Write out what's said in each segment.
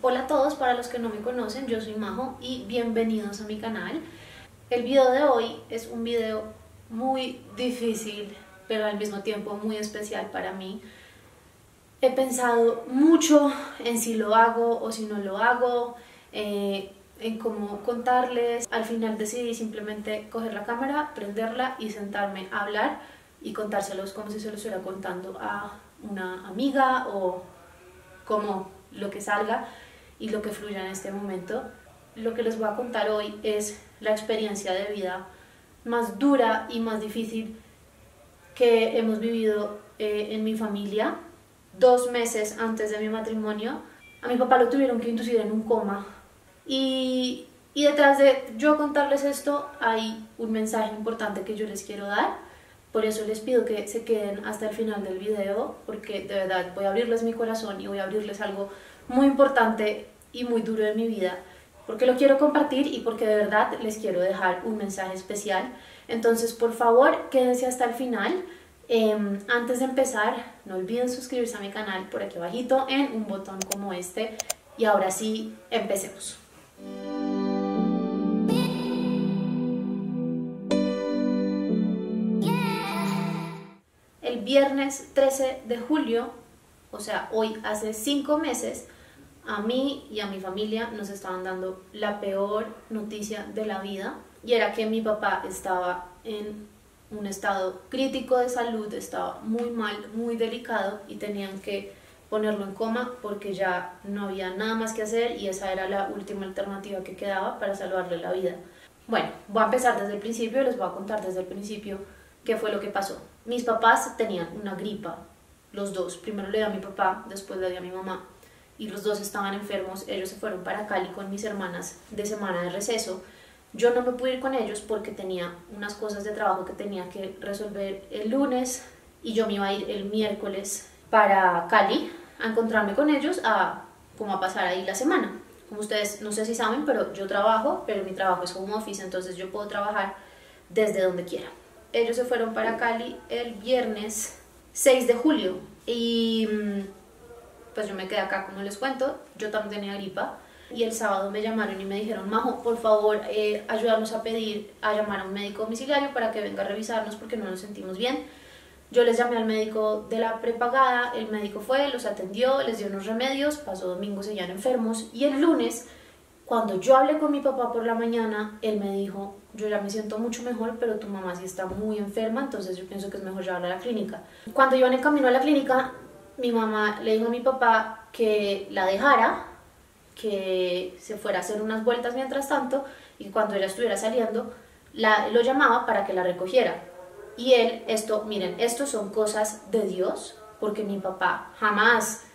Hola a todos, para los que no me conocen, yo soy Majo y bienvenidos a mi canal. El video de hoy es un video muy difícil, pero al mismo tiempo muy especial para mí. He pensado mucho en si lo hago o si no lo hago, en cómo contarles. Al final decidí simplemente coger la cámara, prenderla y sentarme a hablar y contárselos como si se los estuviera contando a una amiga o como lo que salga y lo que fluya en este momento. Lo que les voy a contar hoy es la experiencia de vida más dura y más difícil que hemos vivido en mi familia. 2 meses antes de mi matrimonio, a mi papá lo tuvieron que inducir en un coma. Y detrás de yo contarles esto hay un mensaje importante que yo les quiero dar. Por eso les pido que se queden hasta el final del video, porque de verdad voy a abrirles mi corazón y voy a abrirles algo muy importante y muy duro de mi vida, porque lo quiero compartir y porque de verdad les quiero dejar un mensaje especial. Entonces, por favor, quédense hasta el final. Antes de empezar, no olviden suscribirse a mi canal por aquí abajito en un botón como este. Y ahora sí, empecemos. El viernes 13 de julio, o sea, hoy hace 5 meses, a mí y a mi familia nos estaban dando la peor noticia de la vida, y era que mi papá estaba en un estado crítico de salud, estaba muy mal, muy delicado, y tenían que ponerlo en coma porque ya no había nada más que hacer y esa era la última alternativa que quedaba para salvarle la vida. Bueno, voy a empezar desde el principio, les voy a contar desde el principio qué fue lo que pasó. Mis papás tenían una gripa, los dos. Primero le dio a mi papá, después le dio a mi mamá, y los dos estaban enfermos. Ellos se fueron para Cali con mis hermanas de semana de receso. Yo no me pude ir con ellos porque tenía unas cosas de trabajo que tenía que resolver el lunes, y yo me iba a ir el miércoles para Cali a encontrarme con ellos, como a pasar ahí la semana. Como ustedes no sé si saben, pero yo trabajo, pero mi trabajo es home office, entonces yo puedo trabajar desde donde quiera. Ellos se fueron para Cali el viernes 6 de julio y pues yo me quedé acá, como les cuento. Yo también tenía gripa y el sábado me llamaron y me dijeron: Majo, por favor, ayúdanos a llamar a un médico domiciliario para que venga a revisarnos porque no nos sentimos bien. Yo les llamé al médico de la prepagada, el médico fue, los atendió, les dio unos remedios, pasó domingo, seguían enfermos, y el lunes, cuando yo hablé con mi papá por la mañana, él me dijo: yo ya me siento mucho mejor, pero tu mamá sí está muy enferma, entonces yo pienso que es mejor llevarla a la clínica. Cuando iban en camino a la clínica, mi mamá le dijo a mi papá que la dejara, que se fuera a hacer unas vueltas mientras tanto, y cuando ella estuviera saliendo, lo llamaba para que la recogiera. Y él, miren, esto son cosas de Dios, porque mi papá jamás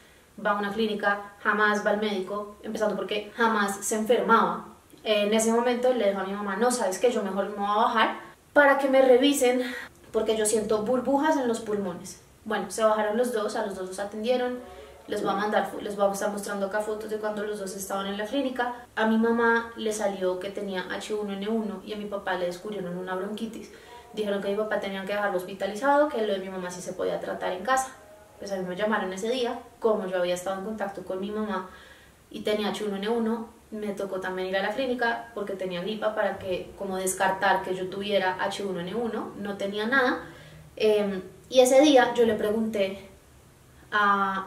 va a una clínica, jamás va al médico, empezando porque jamás se enfermaba. En ese momento le dijo a mi mamá: no, ¿sabes qué? Yo mejor me voy a bajar para que me revisen porque yo siento burbujas en los pulmones. Bueno, se bajaron los dos, a los dos los atendieron. Les voy a estar mostrando acá fotos de cuando los dos estaban en la clínica. A mi mamá le salió que tenía H1N1 y a mi papá le descubrieron una bronquitis. Dijeron que mi papá tenía que dejarlo hospitalizado, que lo de mi mamá sí se podía tratar en casa. Pues a mí me llamaron ese día, como yo había estado en contacto con mi mamá y tenía H1N1, me tocó también ir a la clínica porque tenía gripa, para que como descartar que yo tuviera H1N1, no tenía nada. Y ese día yo le pregunté a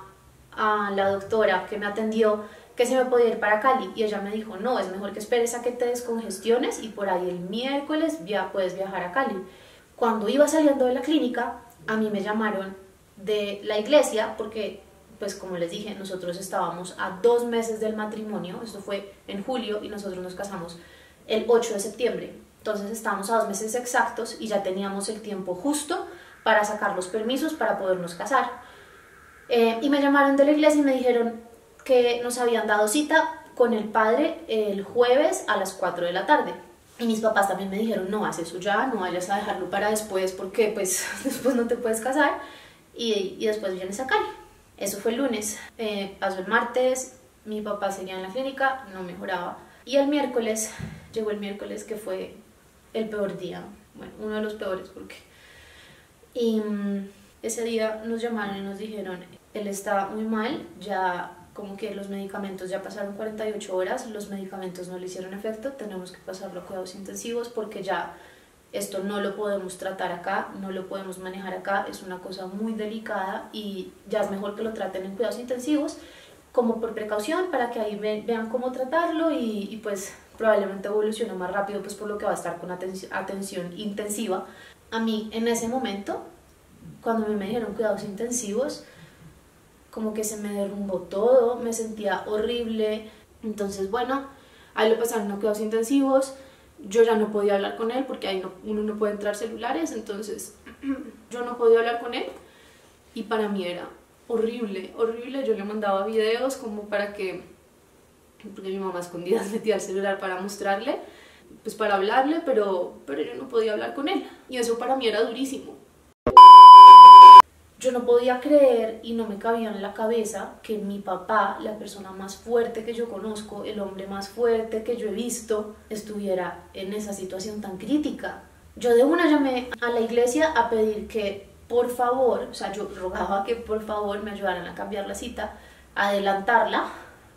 la doctora que me atendió que si me podía ir para Cali, y ella me dijo: no, es mejor que esperes a que te descongestiones y por ahí el miércoles ya puedes viajar a Cali. Cuando iba saliendo de la clínica, a mí me llamaron de la iglesia porque, pues como les dije, nosotros estábamos a 2 meses del matrimonio. Esto fue en julio y nosotros nos casamos el 8 de septiembre. Entonces estábamos a 2 meses exactos y ya teníamos el tiempo justo para sacar los permisos para podernos casar. Y me llamaron de la iglesia y me dijeron que nos habían dado cita con el padre el jueves a las 4 de la tarde. Y mis papás también me dijeron: no haz eso ya, no vayas a dejarlo para después porque pues después no te puedes casar y después vienes a Cali. Eso fue el lunes. Pasó el martes, mi papá seguía en la clínica, no mejoraba. Y el miércoles, llegó el miércoles, que fue el peor día, bueno, uno de los peores porque... Y ese día nos llamaron y nos dijeron: él está muy mal, ya como que los medicamentos ya pasaron 48 horas, los medicamentos no le hicieron efecto, tenemos que pasarlo a cuidados intensivos porque ya esto no lo podemos tratar acá, no lo podemos manejar acá, es una cosa muy delicada y ya es mejor que lo traten en cuidados intensivos como por precaución para que ahí vean cómo tratarlo y pues probablemente evolucione más rápido pues por lo que va a estar con atención intensiva. A mí en ese momento, cuando me dijeron cuidados intensivos, como que se me derrumbó todo, me sentía horrible. Entonces bueno, ahí lo pasaron a cuidados intensivos. Yo ya no podía hablar con él porque ahí uno no puede entrar celulares, entonces yo no podía hablar con él y para mí era horrible, horrible. Yo le mandaba videos como para que, porque mi mamá a escondidas metía el celular para mostrarle, pues para hablarle, pero yo no podía hablar con él y eso para mí era durísimo. Yo no podía creer y no me cabía en la cabeza que mi papá, la persona más fuerte que yo conozco, el hombre más fuerte que yo he visto, estuviera en esa situación tan crítica. Yo de una llamé a la iglesia a pedir que por favor, o sea, yo rogaba que por favor me ayudaran a cambiar la cita, a adelantarla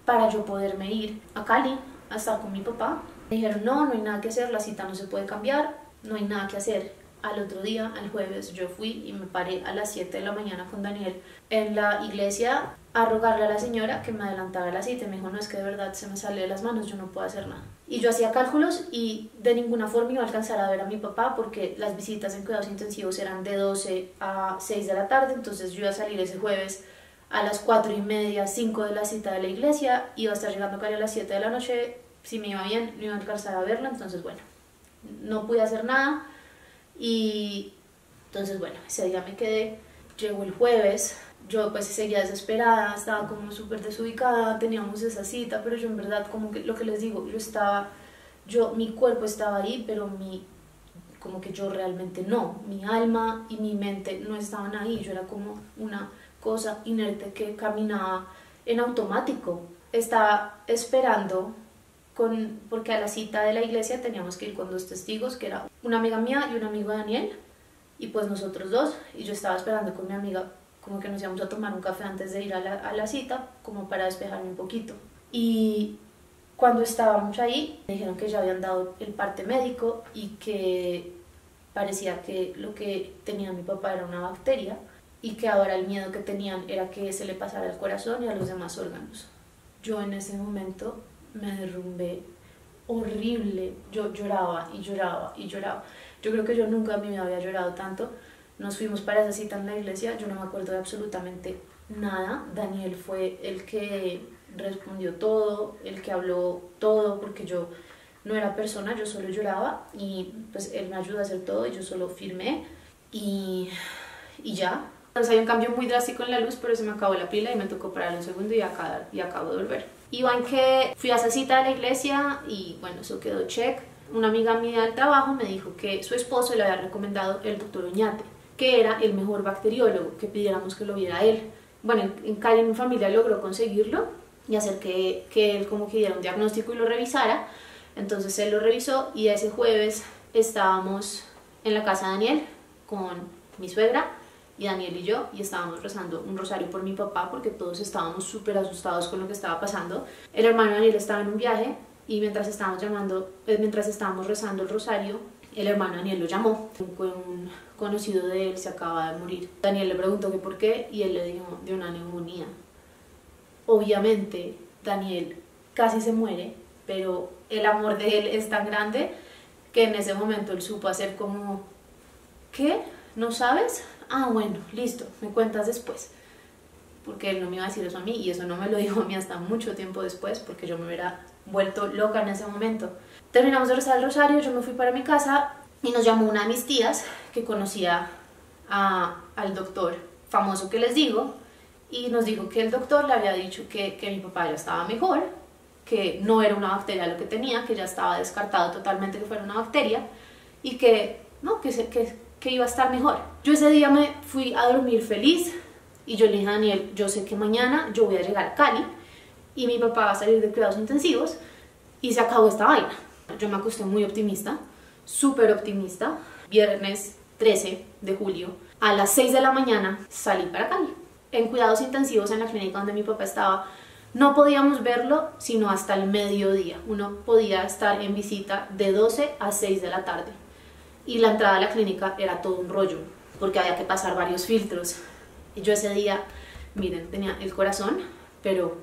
para yo poderme ir a Cali a estar con mi papá. Me dijeron, no hay nada que hacer, la cita no se puede cambiar, no hay nada que hacer. Al otro día, al jueves, yo fui y me paré a las 7 de la mañana con Daniel en la iglesia a rogarle a la señora que me adelantara la cita. Me dijo, no, es que de verdad se me sale de las manos, yo no puedo hacer nada. Y yo hacía cálculos y de ninguna forma iba a alcanzar a ver a mi papá porque las visitas en cuidados intensivos eran de 12 a 6 de la tarde, entonces yo iba a salir ese jueves a las 4:30, 5 de la cita de la iglesia, iba a estar llegando a Cali a las 7 de la noche, si me iba bien, no iba a alcanzar a verla, entonces bueno, no pude hacer nada. Y entonces bueno, ese día me quedé, llegó el jueves, yo pues seguía desesperada, estaba como súper desubicada, teníamos esa cita, pero yo en verdad como que lo que les digo, mi cuerpo estaba ahí, pero como que yo realmente no, mi alma y mi mente no estaban ahí, yo era como una cosa inerte que caminaba en automático, estaba esperando porque a la cita de la iglesia teníamos que ir con 2 testigos, que era una amiga mía y un amigo de Daniel, y pues nosotros 2, y yo estaba esperando con mi amiga, como que nos íbamos a tomar un café antes de ir a la cita, como para despejarme un poquito. Y cuando estábamos ahí, me dijeron que ya habían dado el parte médico y que parecía que lo que tenía mi papá era una bacteria, y que ahora el miedo que tenían era que se le pasara al corazón y a los demás órganos. Yo en ese momento me derrumbé horrible, yo lloraba y lloraba y lloraba. Yo creo que yo nunca en mi vida había llorado tanto. Nos fuimos para esa cita en la iglesia, yo no me acuerdo de absolutamente nada. Daniel fue el que respondió todo, el que habló todo, porque yo no era persona, yo solo lloraba y pues él me ayudó a hacer todo y yo solo firmé y ya. Entonces hay un cambio muy drástico en la luz, pero se me acabó la pila y me tocó parar un segundo y acabo de volver. Iba en que fui a esa cita de la iglesia y bueno, eso quedó check. Una amiga mía del trabajo me dijo que su esposo le había recomendado el doctor Oñate, que era el mejor bacteriólogo, que pidiéramos que lo viera él. Bueno, en Cali mi familia logró conseguirlo y hacer que él como que diera un diagnóstico y lo revisara. Entonces él lo revisó y ese jueves estábamos en la casa de Daniel con mi suegra y Daniel y yo, y estábamos rezando un rosario por mi papá porque todos estábamos súper asustados con lo que estaba pasando. El hermano de Daniel estaba en un viaje y mientras estábamos rezando el rosario, el hermano de Daniel lo llamó. Un conocido de él se acaba de morir. Daniel le preguntó que por qué y él le dijo de una neumonía. Obviamente Daniel casi se muere, pero el amor de él es tan grande que en ese momento él supo hacer como, ¿qué? ¿No sabes? Ah, bueno, listo, me cuentas después. Porque él no me iba a decir eso a mí y eso no me lo dijo a mí hasta mucho tiempo después porque yo me hubiera vuelto loca en ese momento. Terminamos de rezar el rosario, yo me fui para mi casa y nos llamó una de mis tías que conocía al doctor famoso que les digo y nos dijo que el doctor le había dicho que mi papá ya estaba mejor, que no era una bacteria lo que tenía, que ya estaba descartado totalmente que fuera una bacteria y que iba a estar mejor. Yo ese día me fui a dormir feliz y yo le dije a Daniel, yo sé que mañana yo voy a llegar a Cali y mi papá va a salir de cuidados intensivos y se acabó esta vaina. Yo me acosté muy optimista, súper optimista. Viernes 13 de julio a las 6 de la mañana salí para Cali. En cuidados intensivos en la clínica donde mi papá estaba No podíamos verlo sino hasta el mediodía. Uno podía estar en visita de 12 a 6 de la tarde. Y la entrada a la clínica era todo un rollo, porque había que pasar varios filtros. Y yo ese día, miren, tenía el corazón, pero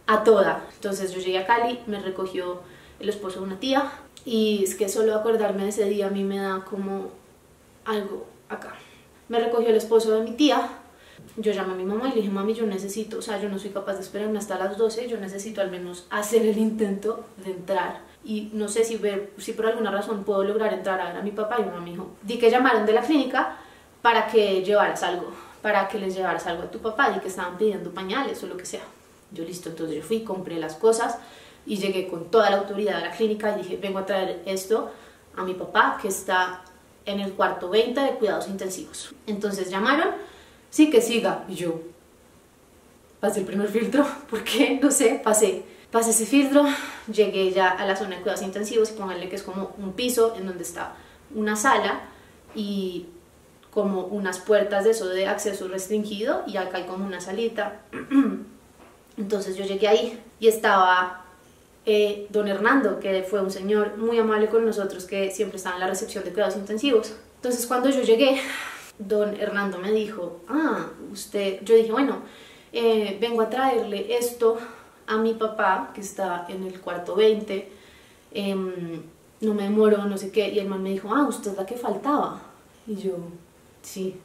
a toda. Entonces yo llegué a Cali, me recogió el esposo de una tía, y es que solo acordarme de ese día a mí me da como algo acá. Me recogió el esposo de mi tía. Yo llamé a mi mamá y le dije, mami, yo necesito, o sea, yo no soy capaz de esperarme hasta las 12, yo necesito al menos hacer el intento de entrar. Y no sé si por alguna razón puedo lograr entrar a ver a mi papá. Y mi mamá me dijo, di que llamaron de la clínica para que llevaras algo, para que les llevaras algo a tu papá, y que estaban pidiendo pañales o lo que sea. Yo listo, entonces yo fui, compré las cosas y llegué con toda la autoridad a la clínica y dije, vengo a traer esto a mi papá que está en el cuarto 20 de cuidados intensivos. Entonces llamaron, sí, que siga. Y yo pasé el primer filtro, ¿por qué? No sé, pasé ese filtro, llegué ya a la zona de cuidados intensivos, y pónganle que es como un piso en donde está una sala y como unas puertas de eso de acceso restringido, y acá hay como una salita. Entonces yo llegué ahí y estaba don Hernando, que fue un señor muy amable con nosotros, que siempre estaba en la recepción de cuidados intensivos. Entonces cuando yo llegué, don Hernando me dijo, yo dije, bueno, vengo a traerle esto a mi papá, que está en el cuarto 20, no me demoro, no sé qué. Y el man me dijo, usted es la que faltaba. Y yo, sí,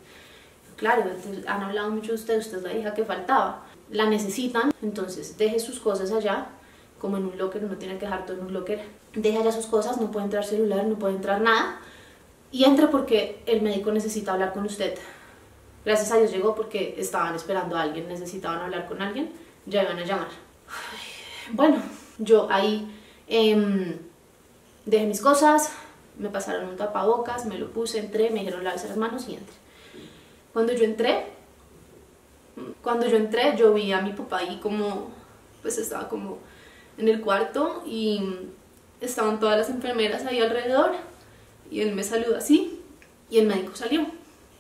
claro, han hablado mucho de usted es la hija que faltaba. La necesitan, entonces deje sus cosas allá, como en un locker, uno tiene que dejar todo en un locker. Deje allá sus cosas, no puede entrar celular, no puede entrar nada. Y entre porque el médico necesita hablar con usted. Gracias a Dios llegó, porque estaban esperando a alguien, necesitaban hablar con alguien, ya iban a llamar. Bueno, yo ahí dejé mis cosas, me pasaron un tapabocas, me lo puse, entré, me dijeron lávese las manos y entré. Cuando yo entré, yo vi a mi papá ahí como, pues estaba como en el cuarto y estaban todas las enfermeras ahí alrededor, y él me saludó así y el médico salió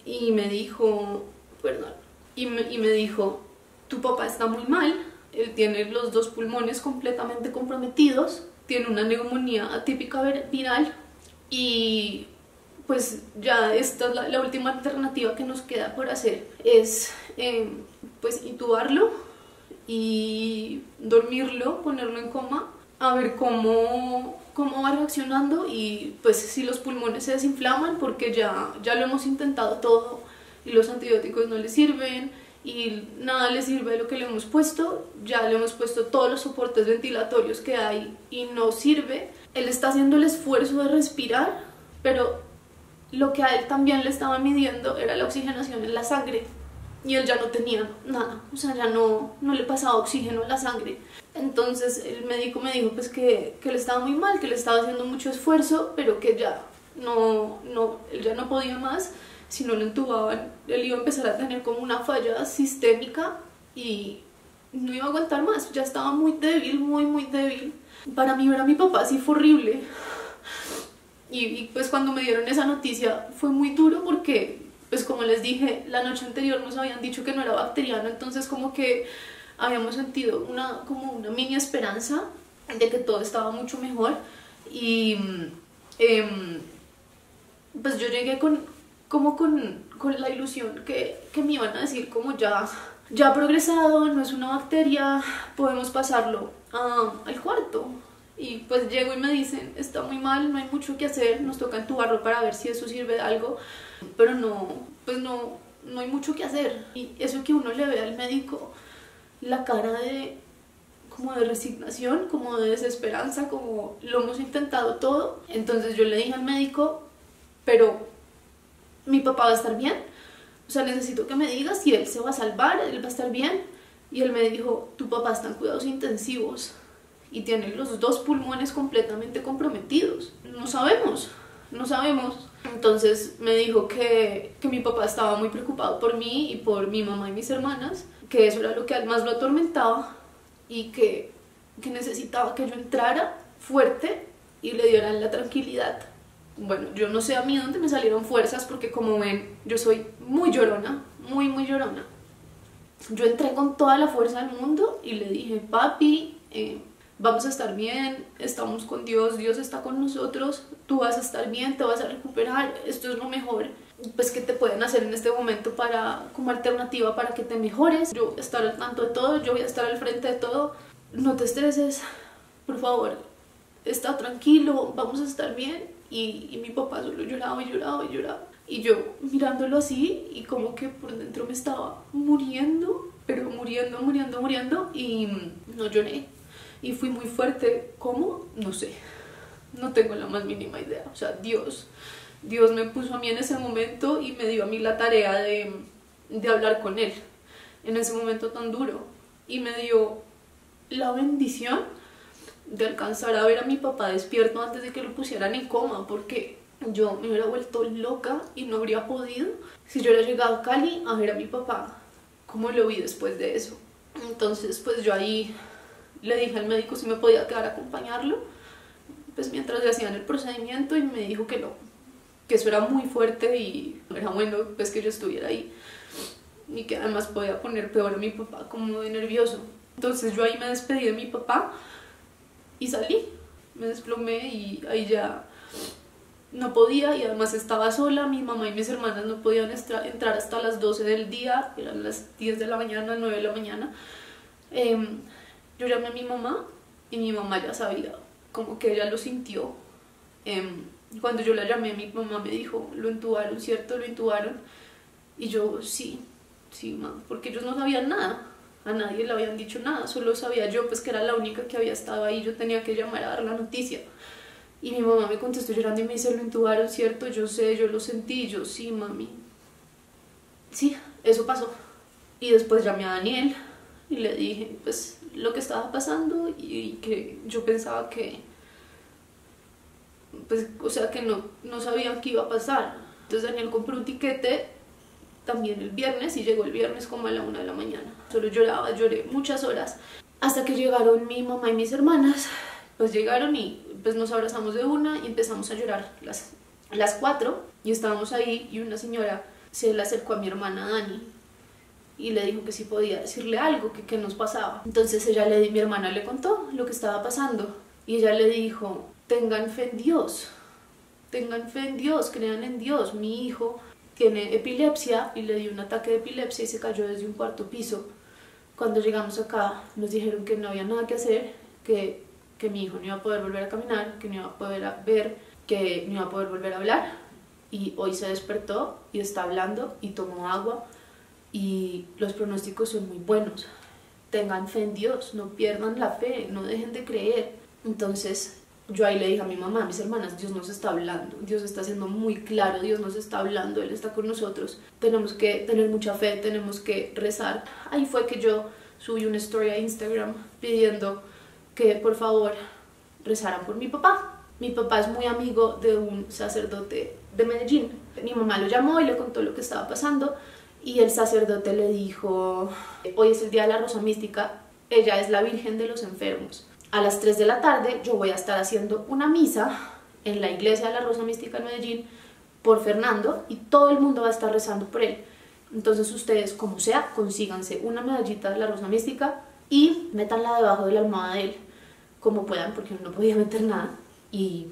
y me dijo, perdón, y me dijo, tu papá está muy mal, él tiene los 2 pulmones completamente comprometidos, tiene una neumonía atípica viral, y pues ya esta es la última alternativa que nos queda por hacer, es pues intubarlo y dormirlo, ponerlo en coma, a ver cómo va reaccionando, y pues si los pulmones se desinflaman, porque ya lo hemos intentado todo y los antibióticos no le sirven y nada le sirve de lo que le hemos puesto, ya le hemos puesto todos los soportes ventilatorios que hay y no sirve. Él está haciendo el esfuerzo de respirar, pero lo que a él también le estaba midiendo era la oxigenación en la sangre, y él ya no tenía nada, o sea, ya no le pasaba oxígeno a la sangre. Entonces el médico me dijo pues que él estaba muy mal, que le estaba haciendo mucho esfuerzo, pero que ya él ya no podía más. Si no lo entubaban, él iba a empezar a tener como una falla sistémica y no iba a aguantar más, ya estaba muy débil, muy débil. Para mí ver a mi papá sí fue horrible, y pues cuando me dieron esa noticia fue muy duro, porque pues como les dije, la noche anterior nos habían dicho que no era bacteriano, entonces como que habíamos sentido como una mini esperanza de que todo estaba mucho mejor. Y pues yo llegué con la ilusión que me iban a decir como ya ha progresado, no es una bacteria, podemos pasarlo al cuarto. Y pues llego y me dicen, está muy mal, no hay mucho que hacer, nos toca entubarlo para ver si eso sirve de algo, pero no hay mucho que hacer. Y eso que uno le ve al médico, la cara como de resignación, como de desesperanza, como lo hemos intentado todo. Entonces yo le dije al médico, pero mi papá va a estar bien, o sea, necesito que me digas si él se va a salvar, él va a estar bien. Y él me dijo, tu papá está en cuidados intensivos y tiene los 2 pulmones completamente comprometidos, no sabemos. Entonces me dijo que mi papá estaba muy preocupado por mí y por mi mamá y mis hermanas, que eso era lo que más lo atormentaba, y que necesitaba que yo entrara fuerte y le dieran la tranquilidad. Bueno, yo no sé a mí dónde me salieron fuerzas, porque como ven, yo soy muy llorona, muy llorona. yo entré con toda la fuerza del mundo y le dije, papi, vamos a estar bien, estamos con Dios, Dios está con nosotros, tú vas a estar bien, te vas a recuperar, esto es lo mejor pues que te pueden hacer en este momento para, como alternativa para que te mejores. Yo voy a estar al tanto de todo, yo voy a estar al frente de todo, no te estreses, por favor, está tranquilo, vamos a estar bien. Y mi papá solo lloraba y lloraba y lloraba. Y yo mirándolo así y como que por dentro me estaba muriendo, pero muriendo, muriendo, muriendo, y no lloré. Y fui muy fuerte. ¿Cómo? No sé. No tengo la más mínima idea. O sea, Dios me puso a mí en ese momento y me dio a mí la tarea de hablar con Él en ese momento tan duro. Y me dio la bendición de alcanzar a ver a mi papá despierto antes de que lo pusieran en coma, porque yo me hubiera vuelto loca y no habría podido si yo hubiera llegado a Cali a ver a mi papá como lo vi después de eso. Entonces pues yo ahí le dije al médico si me podía quedar a acompañarlo pues mientras le hacían el procedimiento, y me dijo que no, que eso era muy fuerte y no era bueno pues que yo estuviera ahí, y que además podía poner peor a mi papá como de nervioso. Entonces yo ahí me despedí de mi papá y salí, me desplomé y ahí ya no podía, y además estaba sola, mi mamá y mis hermanas no podían entrar hasta las 12 del día, eran las 10 de la mañana, 9 de la mañana. Yo llamé a mi mamá y mi mamá ya sabía, como que ella lo sintió. Cuando yo la llamé, mi mamá me dijo, lo intubaron, ¿cierto? Lo intubaron. Y yo, sí, mamá, porque ellos no sabían nada. A nadie le habían dicho nada, solo sabía yo pues que era la única que había estado ahí, yo tenía que llamar a dar la noticia. Y mi mamá me contestó llorando y me dice, lo intubaron, ¿cierto? Yo sé, yo lo sentí. Y yo, sí, mami. Sí, eso pasó. Y después llamé a Daniel y le dije pues lo que estaba pasando y que yo pensaba que pues, o sea, que no sabían qué iba a pasar. Entonces Daniel compró un tiquete también el viernes y llegó el viernes como a la 1 de la mañana. Solo lloraba, lloré muchas horas hasta que llegaron mi mamá y mis hermanas. Pues llegaron y pues nos abrazamos de una y empezamos a llorar las 4, y estábamos ahí y una señora se le acercó a mi hermana Dani y le dijo que si podía decirle algo, que qué nos pasaba. Entonces mi hermana le contó lo que estaba pasando y ella le dijo, tengan fe en Dios, crean en Dios, mi hijo tiene epilepsia y le dio un ataque de epilepsia y se cayó desde un 4º piso. Cuando llegamos acá nos dijeron que no había nada que hacer, que mi hijo no iba a poder volver a caminar, que no iba a poder ver, que no iba a poder volver a hablar, y hoy se despertó y está hablando y tomó agua y los pronósticos son muy buenos. Tengan fe en Dios, no pierdan la fe, no dejen de creer. Entonces yo ahí le dije a mi mamá, a mis hermanas, Dios nos está hablando, Dios está siendo muy claro, Dios nos está hablando, Él está con nosotros, tenemos que tener mucha fe, tenemos que rezar. Ahí fue que yo subí una story a Instagram pidiendo que por favor rezaran por mi papá. Mi papá es muy amigo de un sacerdote de Medellín. Mi mamá lo llamó y le contó lo que estaba pasando y el sacerdote le dijo, hoy es el día de la Rosa Mística, ella es la Virgen de los Enfermos. A las 3 de la tarde yo voy a estar haciendo una misa en la iglesia de la Rosa Mística en Medellín por Fernando y todo el mundo va a estar rezando por él. Entonces ustedes, como sea, consíganse una medallita de la Rosa Mística y métanla debajo de la almohada de él, como puedan, porque no podía meter nada, y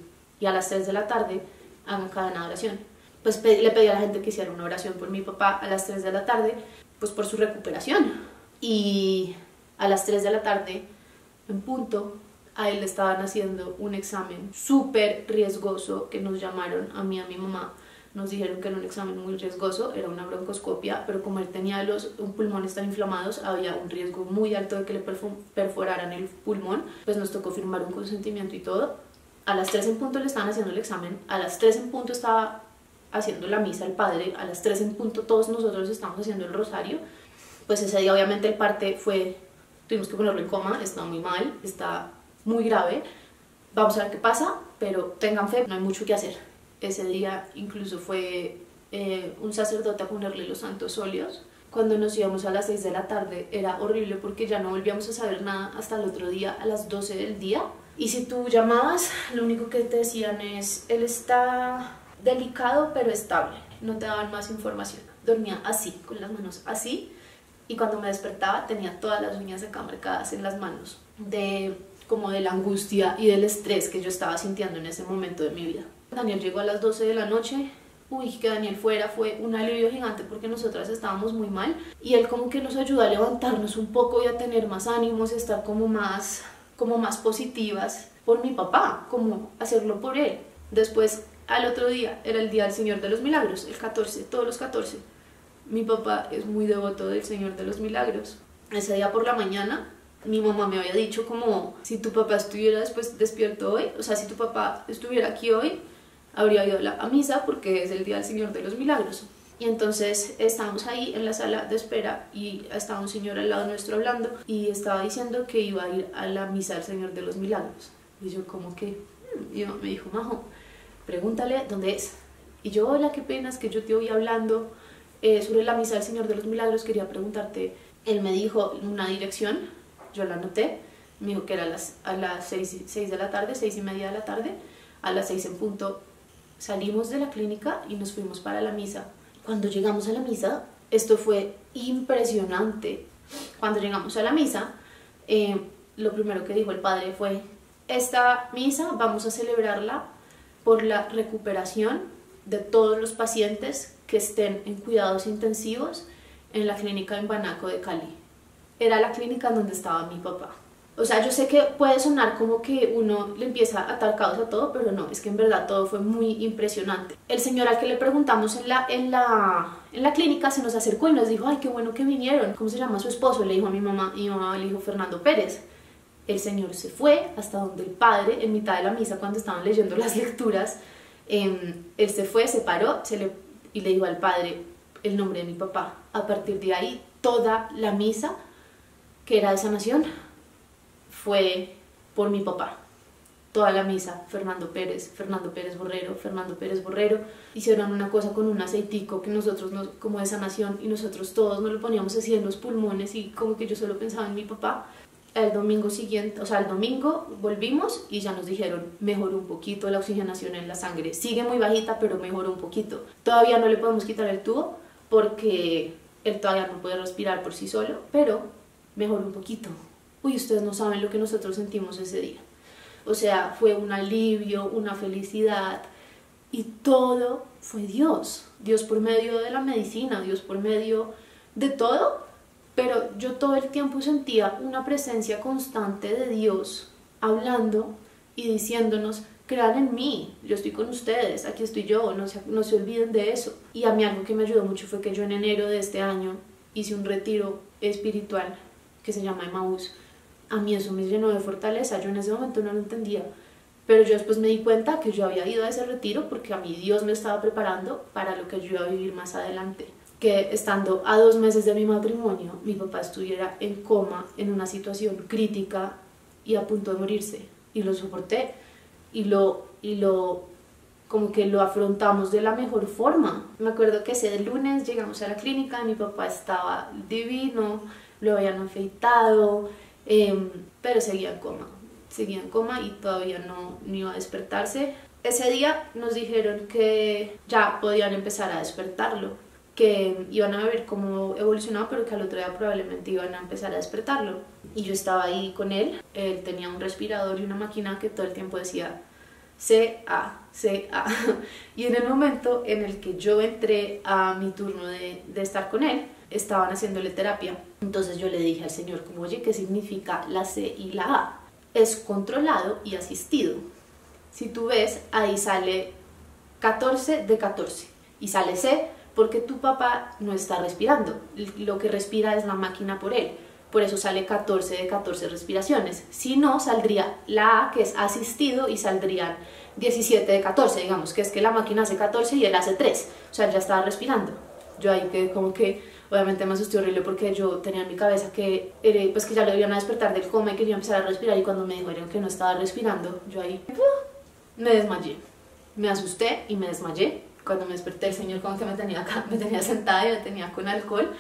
a las 3 de la tarde hagan cadena de oración. Pues le pedí a la gente que hiciera una oración por mi papá a las 3 de la tarde, pues por su recuperación. Y a las 3 de la tarde, en punto, a él le estaban haciendo un examen súper riesgoso, que nos llamaron a mí y a mi mamá. Nos dijeron que era un examen muy riesgoso, era una broncoscopia, pero como él tenía los pulmones tan inflamados, había un riesgo muy alto de que le perforaran el pulmón, pues nos tocó firmar un consentimiento y todo. A las 3 en punto le estaban haciendo el examen, a las 3 en punto estaba haciendo la misa el padre, a las 3 en punto todos nosotros estábamos haciendo el rosario. Pues ese día obviamente el parte tuvimos que ponerlo en coma, está muy mal, está muy grave, vamos a ver qué pasa, pero tengan fe, no hay mucho que hacer. Ese día incluso fue un sacerdote a ponerle los santos óleos. Cuando nos íbamos a las 6 de la tarde era horrible porque ya no volvíamos a saber nada hasta el otro día a las 12 del día. Y si tú llamabas, lo único que te decían es, él está delicado pero estable, no te daban más información. Dormía así, con las manos así, y cuando me despertaba tenía todas las uñas acá marcadas en las manos, como de la angustia y del estrés que yo estaba sintiendo en ese momento de mi vida. Daniel llegó a las 12 de la noche. Uy, que Daniel fuera fue un alivio gigante porque nosotras estábamos muy mal y él como que nos ayudó a levantarnos un poco y a tener más ánimos, a estar como más positivas por mi papá, como hacerlo por él. Después, al otro día, era el día del Señor de los Milagros, el 14, todos los 14. Mi papá es muy devoto del Señor de los Milagros. Ese día por la mañana, mi mamá me había dicho como, si tu papá estuviera después despierto hoy, o sea, si tu papá estuviera aquí hoy, habría ido a misa porque es el día del Señor de los Milagros. Y entonces estábamos ahí en la sala de espera y estaba un señor al lado nuestro hablando y estaba diciendo que iba a ir a la misa del Señor de los Milagros. Y yo como que, y me dijo, Majo, pregúntale dónde es. Y yo, hola, qué pena, es que yo te voy hablando sobre la misa del Señor de los Milagros, quería preguntarte. Él me dijo una dirección, yo la anoté, me dijo que era a las 6 de la tarde, 6:30 de la tarde, a las 6 en punto. Salimos de la clínica y nos fuimos para la misa. Cuando llegamos a la misa, esto fue impresionante. Cuando llegamos a la misa, lo primero que dijo el padre fue, esta misa vamos a celebrarla por la recuperación de todos los pacientes que estén en cuidados intensivos en la clínica en Banaco de Cali. Era la clínica donde estaba mi papá. O sea, yo sé que puede sonar como que uno le empieza a atar cabos a todo, pero no, es que en verdad todo fue muy impresionante. El señor al que le preguntamos en la clínica se nos acercó y nos dijo, ay, qué bueno que vinieron. ¿Cómo se llama su esposo? Le dijo a mi mamá, y mi mamá le dijo Fernando Pérez. El señor se fue hasta donde el padre, en mitad de la misa, cuando estaban leyendo las lecturas, él se fue, se paró y le dijo al padre el nombre de mi papá. A partir de ahí, toda la misa, que era de sanación, fue por mi papá. Toda la misa, Fernando Pérez Borrero, Fernando Pérez Borrero. Hicieron una cosa con un aceitico que nosotros, como de sanación, y nosotros todos nos lo poníamos así en los pulmones y como que yo solo pensaba en mi papá. El domingo siguiente, o sea, el domingo volvimos y ya nos dijeron, mejoró un poquito la oxigenación en la sangre. Sigue muy bajita, pero mejoró un poquito. Todavía no le podemos quitar el tubo porque él todavía no puede respirar por sí solo, pero mejoró un poquito. Uy, ustedes no saben lo que nosotros sentimos ese día. O sea, fue un alivio, una felicidad, y todo fue Dios. Dios por medio de la medicina, Dios por medio de todo, pero yo todo el tiempo sentía una presencia constante de Dios hablando y diciéndonos, crean en mí, yo estoy con ustedes, aquí estoy yo, no se olviden de eso. Y a mí algo que me ayudó mucho fue que yo en enero de este año hice un retiro espiritual que se llama Emmaús. A mí eso me llenó de fortaleza, yo en ese momento no lo entendía, pero yo después me di cuenta que yo había ido a ese retiro porque a mí Dios me estaba preparando para lo que yo iba a vivir más adelante. Que estando a 2 meses de mi matrimonio, mi papá estuviera en coma, en una situación crítica y a punto de morirse, y lo soporté, y como que lo afrontamos de la mejor forma. Me acuerdo que ese lunes llegamos a la clínica, mi papá estaba divino, lo habían afeitado, pero seguía en coma y todavía no iba a despertarse. Ese día nos dijeron que ya podían empezar a despertarlo, que iban a ver cómo evolucionaba, pero que al otro día probablemente iban a empezar a despertarlo. Y yo estaba ahí con él, él tenía un respirador y una máquina que todo el tiempo decía CA, CA. Y en el momento en el que yo entré a mi turno de estar con él, estaban haciéndole terapia. Entonces yo le dije al señor, como, oye, ¿qué significa la C y la A? Es controlado y asistido. Si tú ves, ahí sale 14 de 14 y sale C porque tu papá no está respirando. Lo que respira es la máquina por él. Por eso sale 14 de 14 respiraciones. Si no, saldría la A, que es asistido, y saldrían 17 de 14, digamos, que es que la máquina hace 14 y él hace 3. O sea, él ya estaba respirando. Yo ahí quedé como que, obviamente me asusté horrible porque yo tenía en mi cabeza que, pues que ya lo iban a despertar del coma y quería empezar a respirar, y cuando me dijeron que no estaba respirando, yo ahí me desmayé. Me asusté y me desmayé. Cuando me desperté, el señor como que me tenía acá, me tenía sentada y me tenía con alcohol.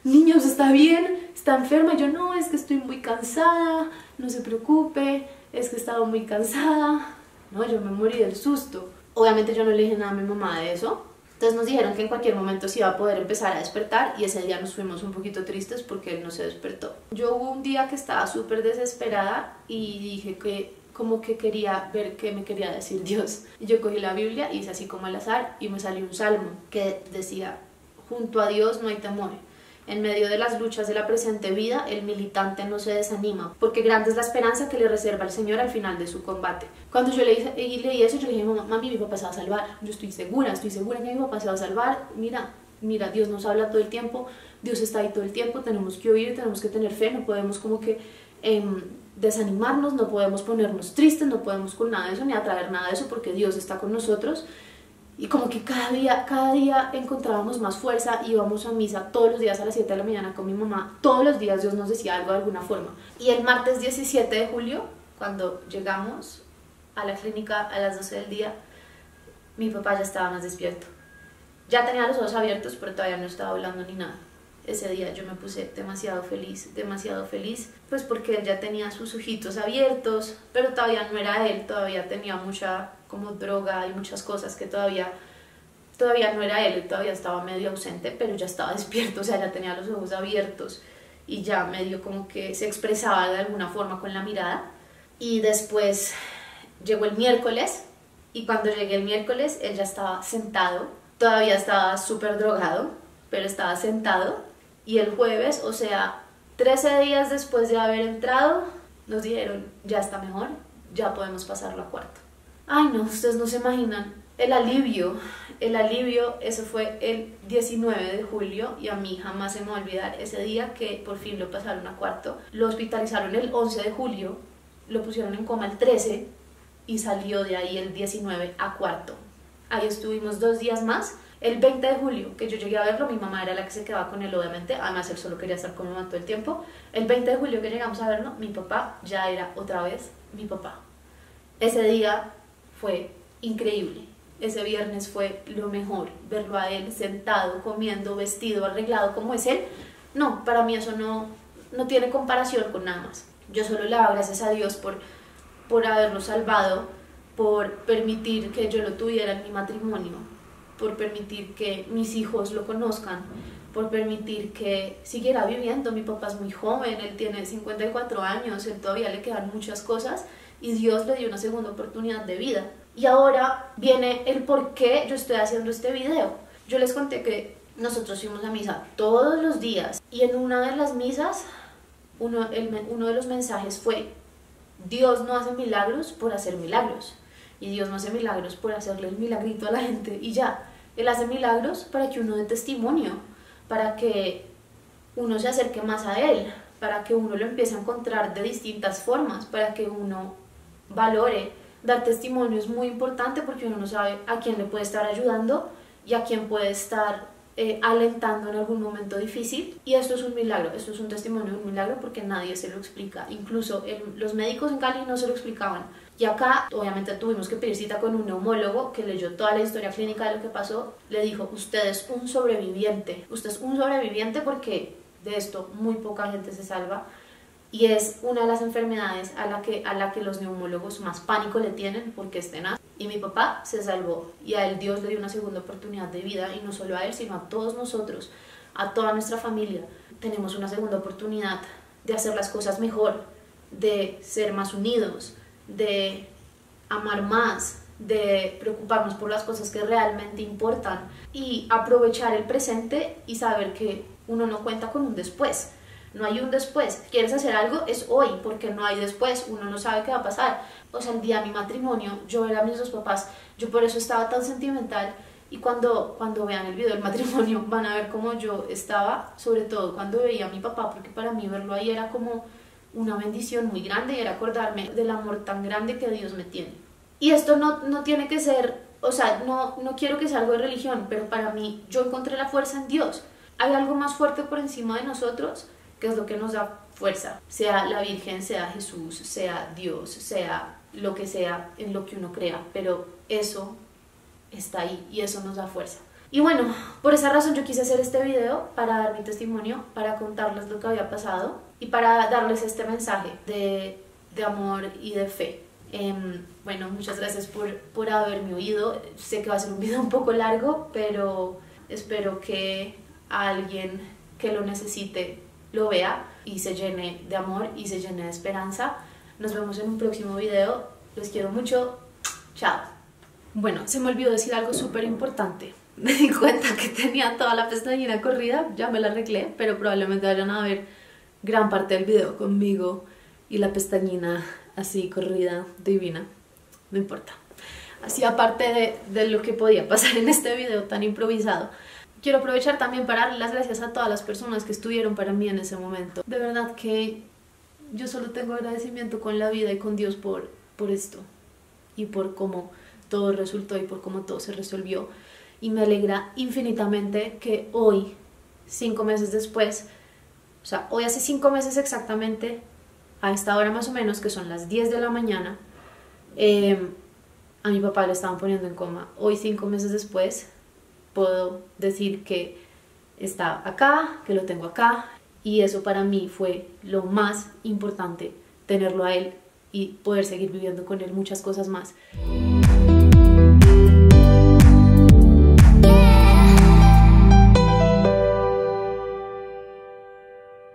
Niños, ¿está bien? ¿Está enferma? Yo, no, es que estoy muy cansada, no se preocupe, es que estaba muy cansada. No, yo me morí del susto. Obviamente yo no le dije nada a mi mamá de eso, Entonces nos dijeron que en cualquier momento se iba a poder empezar a despertar y ese día nos fuimos un poquito tristes porque él no se despertó. Yo hubo un día que estaba súper desesperada y dije que como que quería ver qué me quería decir Dios. Y yo cogí la Biblia, hice así como al azar y me salió un salmo que decía: junto a Dios no hay temor. En medio de las luchas de la presente vida, el militante no se desanima, porque grande es la esperanza que le reserva el Señor al final de su combate. Cuando yo leí eso, yo le dije: mami, mi papá se va a salvar. Yo estoy segura que mi papá se va a salvar. Mira, Dios nos habla todo el tiempo, Dios está ahí todo el tiempo, tenemos que oír, tenemos que tener fe, no podemos como que desanimarnos, no podemos ponernos tristes, no podemos con nada de eso, ni atraer nada de eso, porque Dios está con nosotros. Y como que cada día encontrábamos más fuerza, íbamos a misa todos los días a las 7 de la mañana con mi mamá, todos los días Dios nos decía algo de alguna forma. Y el martes 17 de julio, cuando llegamos a la clínica a las 12 del día, mi papá ya estaba más despierto. Ya tenía los ojos abiertos, pero todavía no estaba hablando ni nada. Ese día yo me puse demasiado feliz, pues porque él ya tenía sus ojitos abiertos, pero todavía no era él, todavía tenía mucha como droga y muchas cosas que todavía no era él todavía estaba medio ausente, pero ya estaba despierto, o sea, ya tenía los ojos abiertos y ya medio como que se expresaba de alguna forma con la mirada. Y después llegó el miércoles, y cuando llegué el miércoles él ya estaba sentado, todavía estaba súper drogado, pero estaba sentado. Y el jueves, o sea, 13 días después de haber entrado, nos dijeron: ya está mejor, ya podemos pasarlo a cuarto. Ay no, ustedes no se imaginan el alivio, eso fue el 19 de julio y a mí jamás se me va a olvidar ese día que por fin lo pasaron a cuarto. Lo hospitalizaron el 11 de julio, lo pusieron en coma el 13 y salió de ahí el 19 a cuarto. Ahí estuvimos 2 días más. El 20 de julio, que yo llegué a verlo, mi mamá era la que se quedaba con él, obviamente, además él solo quería estar con mi mamá todo el tiempo. El 20 de julio que llegamos a verlo, mi papá ya era otra vez mi papá. Ese día fue increíble, ese viernes fue lo mejor, verlo a él sentado, comiendo, vestido, arreglado como es él. No, para mí eso no tiene comparación con nada más. Yo solo le doy gracias a Dios por haberlo salvado, por permitir que yo lo tuviera en mi matrimonio, por permitir que mis hijos lo conozcan, por permitir que siguiera viviendo. Mi papá es muy joven, él tiene 54 años, él todavía le quedan muchas cosas y Dios le dio una segunda oportunidad de vida. Y ahora viene el por qué yo estoy haciendo este video. Yo les conté que nosotros fuimos a misa todos los días y en una de las misas uno de los mensajes fue: Dios no hace milagros por hacer milagros, y Dios no hace milagros por hacerle el milagrito a la gente y ya. Él hace milagros para que uno dé testimonio, para que uno se acerque más a Él, para que uno lo empiece a encontrar de distintas formas, para que uno valore. Dar testimonio es muy importante porque uno no sabe a quién le puede estar ayudando y a quién puede estar alentando en algún momento difícil. Y esto es un milagro, esto es un testimonio de un milagro porque nadie se lo explica. Incluso los médicos en Cali no se lo explicaban. Y acá, obviamente, tuvimos que pedir cita con un neumólogo que leyó toda la historia clínica de lo que pasó. Le dijo: usted es un sobreviviente porque de esto muy poca gente se salva. Y es una de las enfermedades a la que los neumólogos más pánico le tienen porque es tenaz. Y mi papá se salvó y a él Dios le dio una segunda oportunidad de vida, y no solo a él, sino a todos nosotros, a toda nuestra familia. Tenemos una segunda oportunidad de hacer las cosas mejor, de ser más unidos, de amar más, de preocuparnos por las cosas que realmente importan y aprovechar el presente y saber que uno no cuenta con un después. No hay un después. ¿Quieres hacer algo? Es hoy, porque no hay después. Uno no sabe qué va a pasar. O sea, el día de mi matrimonio, yo era a mis 2 papás, yo por eso estaba tan sentimental. Y cuando vean el video del matrimonio van a ver cómo yo estaba, sobre todo cuando veía a mi papá, porque para mí verlo ahí era como una bendición muy grande y era acordarme del amor tan grande que Dios me tiene. Y esto no tiene que ser, o sea, no quiero que sea algo de religión, pero para mí yo encontré la fuerza en Dios. Hay algo más fuerte por encima de nosotros, que es lo que nos da fuerza, sea la Virgen, sea Jesús, sea Dios, sea lo que sea en lo que uno crea, pero eso está ahí y eso nos da fuerza. Y bueno, por esa razón yo quise hacer este video para dar mi testimonio, para contarles lo que había pasado y para darles este mensaje de amor y de fe. Bueno, muchas gracias por haberme oído. Sé que va a ser un video un poco largo, pero espero que alguien que lo necesite lo vea y se llene de amor y se llene de esperanza. Nos vemos en un próximo video. Los quiero mucho. Chao. Bueno, se me olvidó decir algo súper importante. Me di cuenta que tenía toda la pestañina corrida, ya me la arreglé, pero probablemente vayan a ver gran parte del video conmigo y la pestañina así corrida, divina. No importa. Así, aparte de lo que podía pasar en este video tan improvisado, quiero aprovechar también para darle las gracias a todas las personas que estuvieron para mí en ese momento. De verdad que yo solo tengo agradecimiento con la vida y con Dios por esto y por cómo todo resultó y por cómo todo se resolvió. Y me alegra infinitamente que hoy, 5 meses después, o sea, hoy hace 5 meses exactamente, a esta hora más o menos, que son las 10 de la mañana, a mi papá le estaban poniendo en coma. Hoy, 5 meses después, puedo decir que está acá, que lo tengo acá, y eso para mí fue lo más importante, tenerlo a él y poder seguir viviendo con él muchas cosas más.